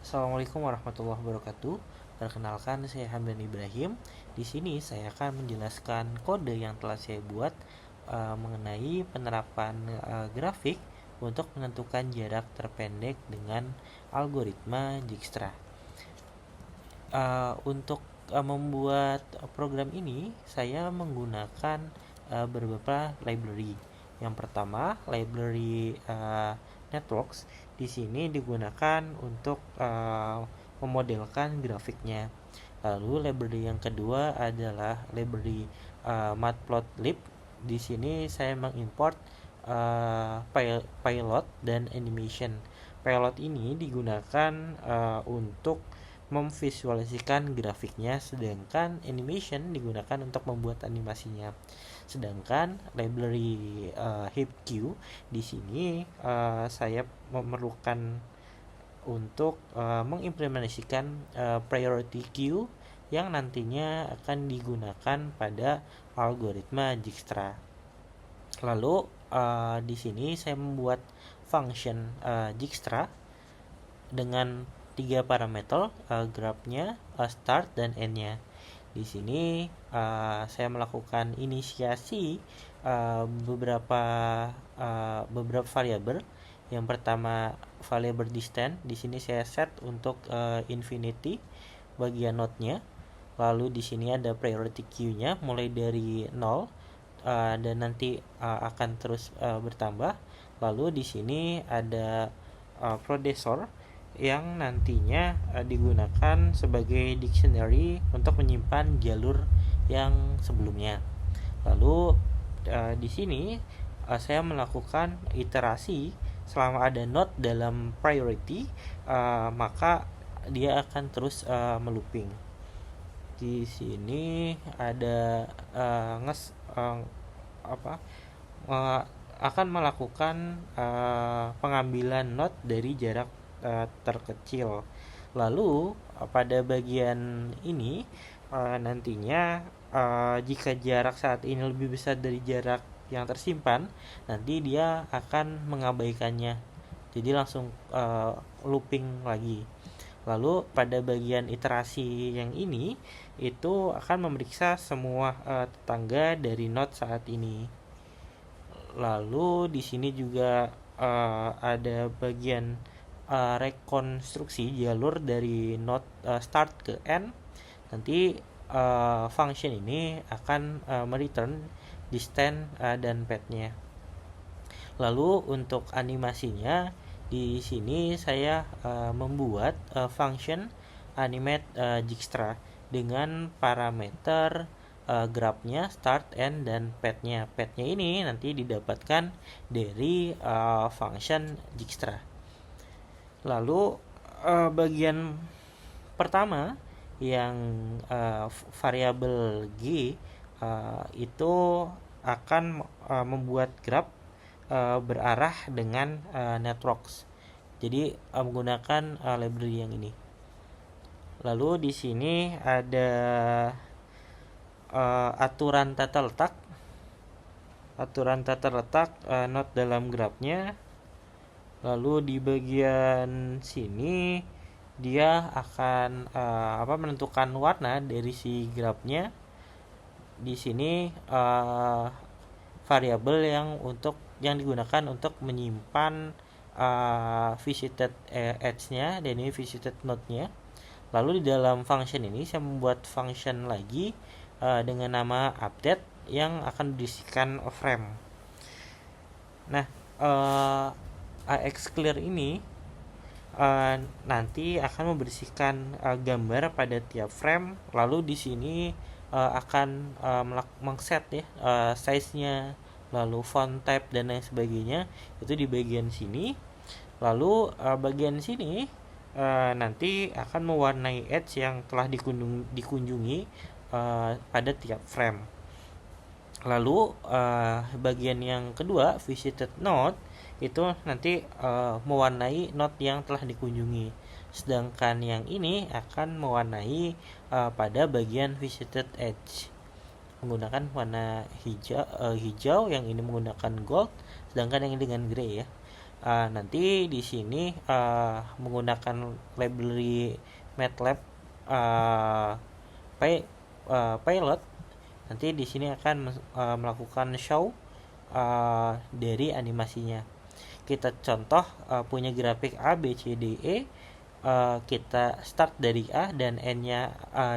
Assalamualaikum warahmatullahi wabarakatuh. Perkenalkan, saya Hamdan Ibrahim. Di sini saya akan menjelaskan kode yang telah saya buat mengenai penerapan grafik untuk menentukan jarak terpendek dengan algoritma Dijkstra. Untuk membuat program ini, saya menggunakan beberapa library. Yang pertama, library Networks. Di sini digunakan untuk memodelkan grafiknya. Lalu library yang kedua adalah library Matplotlib. Di sini saya mengimport pilot dan animation. Pilot ini digunakan untuk memvisualisasikan grafiknya, sedangkan animation digunakan untuk membuat animasinya. Sedangkan library HipQ di sini saya memerlukan untuk mengimplementasikan priority queue yang nantinya akan digunakan pada algoritma Dijkstra. Lalu di sini saya membuat function Dijkstra dengan 3 parameter, grabnya, start dan end-nya. Di sini saya melakukan inisiasi beberapa variabel. Yang pertama variabel distance. Di sini saya set untuk infinity bagian node-nya. Lalu di sini ada priority queue-nya mulai dari 0 dan nanti akan terus bertambah. Lalu di sini ada processor yang nantinya digunakan sebagai dictionary untuk menyimpan jalur yang sebelumnya. Lalu di sini saya melakukan iterasi selama ada node dalam priority, maka dia akan terus melooping. Di sini ada akan melakukan pengambilan node dari jarak terkecil. Lalu pada bagian ini nantinya jika jarak saat ini lebih besar dari jarak yang tersimpan, nanti dia akan mengabaikannya, jadi langsung looping lagi. Lalu pada bagian iterasi yang ini itu akan memeriksa semua tetangga dari node saat ini. Lalu di sini juga ada bagian rekonstruksi jalur dari node start ke end. Nanti function ini akan mereturn distance dan path-nya. Lalu untuk animasinya di sini saya membuat function animate Dijkstra dengan parameter grabnya, start, end, dan path-nya. Path-nya ini nanti didapatkan dari function Dijkstra. Lalu bagian pertama yang variabel G itu akan membuat graph berarah dengan networks. Jadi menggunakan library yang ini. Lalu di sini ada aturan tata letak node dalam grafnya. Lalu di bagian sini dia akan menentukan warna dari si grafnya. Di sini variabel yang digunakan untuk menyimpan visited edge-nya dan ini visited node-nya. Lalu di dalam function ini saya membuat function lagi dengan nama update yang akan berisikan frame. Nah, AXClear ini nanti akan membersihkan gambar pada tiap frame. Lalu di sini akan mengset size-nya, lalu font type dan lain sebagainya itu di bagian sini. Lalu bagian sini nanti akan mewarnai edge yang telah dikunjungi pada tiap frame. Lalu bagian yang kedua visited node itu nanti mewarnai node yang telah dikunjungi, sedangkan yang ini akan mewarnai pada bagian visited edge menggunakan warna hijau, yang ini menggunakan gold, sedangkan yang ini dengan grey ya. Nanti di sini menggunakan library MATLAB pilot, nanti di sini akan melakukan show dari animasinya. Kita contoh punya grafik A, B, C, D, E. Kita start dari A dan N-nya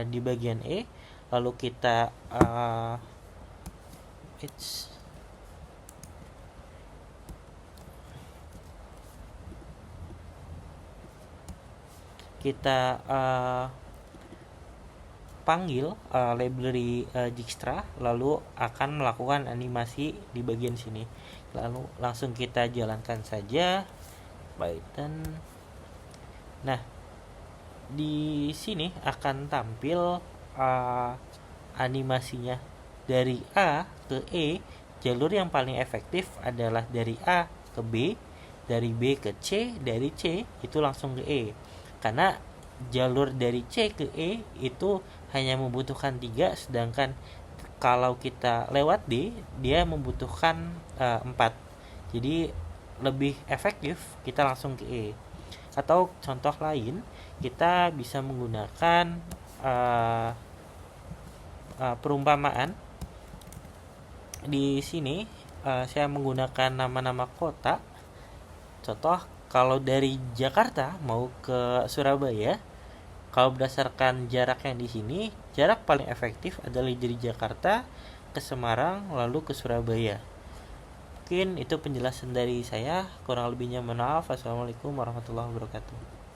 di bagian E, lalu kita panggil library Dijkstra, lalu akan melakukan animasi di bagian sini. Lalu langsung kita jalankan saja Python. Nah, di sini akan tampil animasinya dari A ke E. Jalur yang paling efektif adalah dari A ke B, dari B ke C, dari C itu langsung ke E. Karena jalur dari C ke E itu hanya membutuhkan 3, sedangkan kalau kita lewat D, dia membutuhkan 4. Jadi lebih efektif kita langsung ke E. Atau contoh lain, kita bisa menggunakan perumpamaan. Di sini saya menggunakan nama-nama kota. Contoh, kalau dari Jakarta mau ke Surabaya, kalau berdasarkan jarak yang di sini, jarak paling efektif adalah dari Jakarta ke Semarang lalu ke Surabaya. Mungkin itu penjelasan dari saya, kurang lebihnya mohon maaf. Assalamualaikum warahmatullahi wabarakatuh.